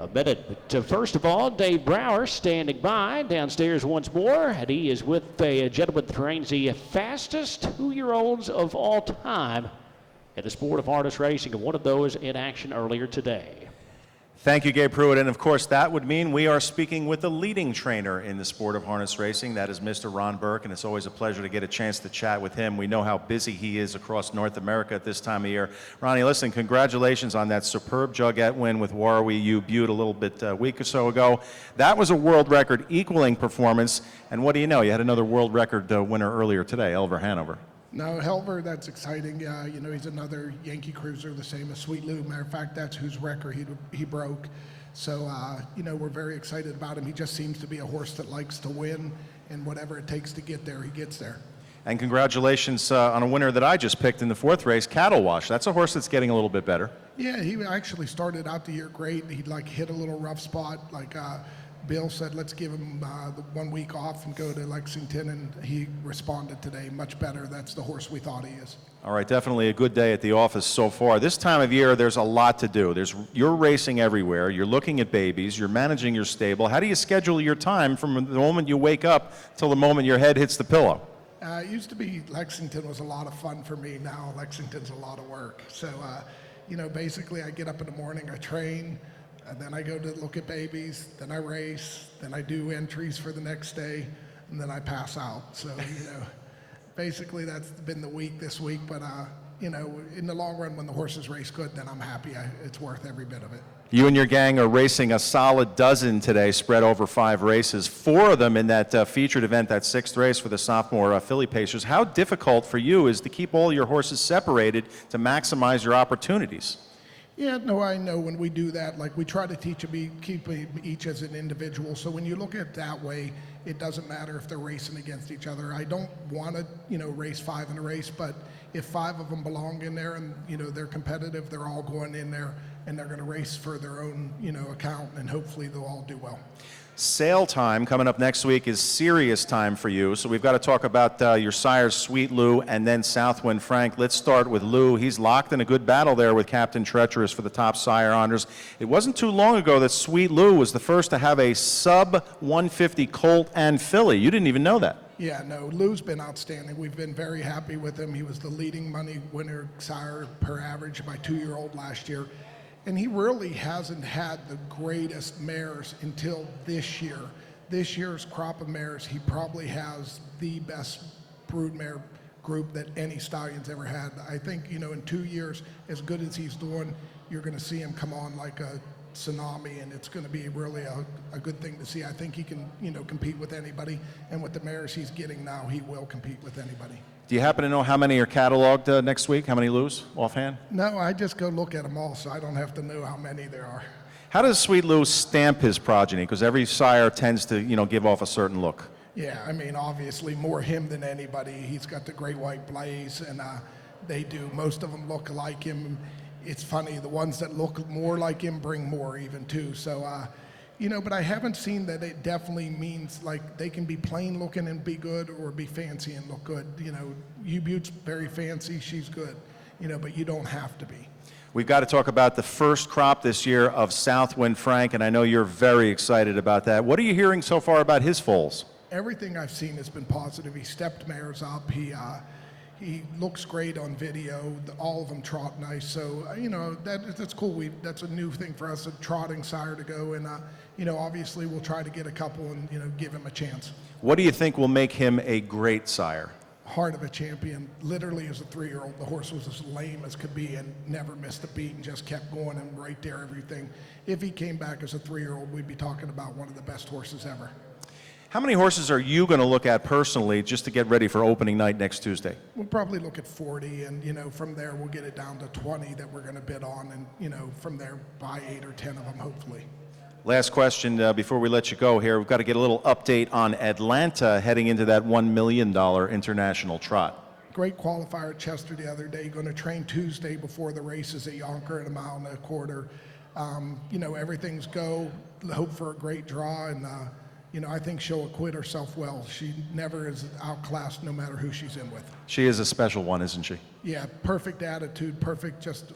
A minute. But first of all, Dave Brower standing by downstairs once more, and he is with a gentleman that trains the fastest 2-year-olds of all time in the sport of harness racing, and one of those in action earlier today. Thank you, Gabe Pruitt. And of course, that would mean we are speaking with the leading trainer in the sport of harness racing. That is Mr. Ron Burke, and it's always a pleasure to get a chance to chat with him. We know how busy he is across North America at this time of year. Ronnie, listen, congratulations on that superb Jugette win with Warrawee U Butte a little bit a week or so ago. That was a world record equaling performance. And what do you know? You had another world record winner earlier today, Elver Hanover. No, Helver, that's exciting. You know, he's another Yankee cruiser, the same as Sweet Lou. Matter of fact, that's whose record he broke. So, you know, we're very excited about him. He just seems to be a horse that likes to win, and whatever it takes to get there, he gets there. And congratulations on a winner that I just picked in the 4th race, Cattle Wash. That's a horse that's getting a little bit better. Yeah, he actually started out the year great. He'd like hit a little rough spot, like Bill said, let's give him the 1 week off and go to Lexington, and he responded today much better. That's the horse we thought he is. All right, definitely a good day at the office so far. This time of year, there's a lot to do. You're racing everywhere. You're looking at babies. You're managing your stable. How do you schedule your time from the moment you wake up till the moment your head hits the pillow? It used to be Lexington was a lot of fun for me. Now Lexington's a lot of work. So, you know, basically I get up in the morning, I train, and then I go to look at babies, then I race, then I do entries for the next day, and then I pass out. So, you know, basically that's been the week this week. But, you know, in the long run, when the horses race good, then I'm happy. It's worth every bit of it. You and your gang are racing a solid dozen today, spread over 5 races, 4 of them in that featured event, that 6th race for the sophomore filly pacers. How difficult for you is to keep all your horses separated to maximize your opportunities? Yeah, no, I know when we do that, like we try to keep each as an individual. So when you look at it that way, it doesn't matter if they're racing against each other. I don't want to, you know, race 5 in a race, but if 5 of them belong in there and, you know, they're competitive, they're all going in there and they're going to race for their own, you know, account, and hopefully they'll all do well. Sale time coming up next week is serious time for you. So we've got to talk about your sires, Sweet Lou and then Southwind Frank. Let's start with Lou. He's locked in a good battle there with Captain Treacherous for the top sire honors. It wasn't too long ago that Sweet Lou was the first to have a sub 150 colt and filly. You didn't even know that. Yeah, no, Lou's been outstanding. We've been very happy with him. He was the leading money winner sire per average by 2-year-old last year. And he really hasn't had the greatest mares until this year. This year's crop of mares, he probably has the best broodmare group that any stallion's ever had. I think, you know, in 2 years, as good as he's doing, you're going to see him come on like a tsunami, and it's going to be really a good thing to see. I think he can, you know, compete with anybody, and with the mares he's getting now, he will compete with anybody. Do you happen to know how many are cataloged next week? How many Lou's offhand? No, I just go look at them all, so I don't have to know how many there are. How does Sweet Lou stamp his progeny? Because every sire tends to, you know, give off a certain look. Yeah, I mean, obviously more him than anybody. He's got the great white blaze, and they do. Most of them look like him. It's funny, the ones that look more like him bring more even too. So, you know, but I haven't seen that it definitely means like they can be plain looking and be good, or be fancy and look good. You know, U-Butte's very fancy, she's good, you know, but you don't have to be. We've got to talk about the first crop this year of Southwind Frank, and I know you're very excited about that. What are you hearing so far about his foals? Everything I've seen has been positive. He stepped mares up. He looks great on video. All of them trot nice. So, you know, that's cool. That's a new thing for us, a trotting sire to go. And, you know, obviously we'll try to get a couple and, you know, give him a chance. What do you think will make him a great sire? Heart of a champion. Literally as a 3-year-old, the horse was as lame as could be and never missed a beat and just kept going and right there, everything. If he came back as a 3-year-old, we'd be talking about one of the best horses ever. How many horses are you going to look at personally just to get ready for opening night next Tuesday? We'll probably look at 40, and, you know, from there we'll get it down to 20 that we're going to bid on, and, you know, from there buy 8 or 10 of them, hopefully. Last question before we let you go here. We've got to get a little update on Atlanta heading into that $1 million international trot. Great qualifier at Chester the other day. Going to train Tuesday before the races at Yonker at 1.25 miles. You know, everything's go. Hope for a great draw, and you know, I think she'll acquit herself well. She never is outclassed no matter who she's in with. She is a special one, isn't she? Yeah, perfect attitude, perfect, just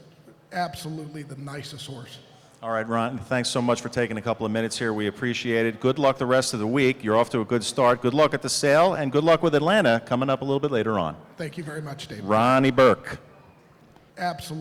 absolutely the nicest horse. All right, Ron, thanks so much for taking a couple of minutes here. We appreciate it. Good luck the rest of the week. You're off to a good start. Good luck at the sale, and good luck with Atlanta coming up a little bit later on. Thank you very much, Dave. Ronnie Burke. Absolutely.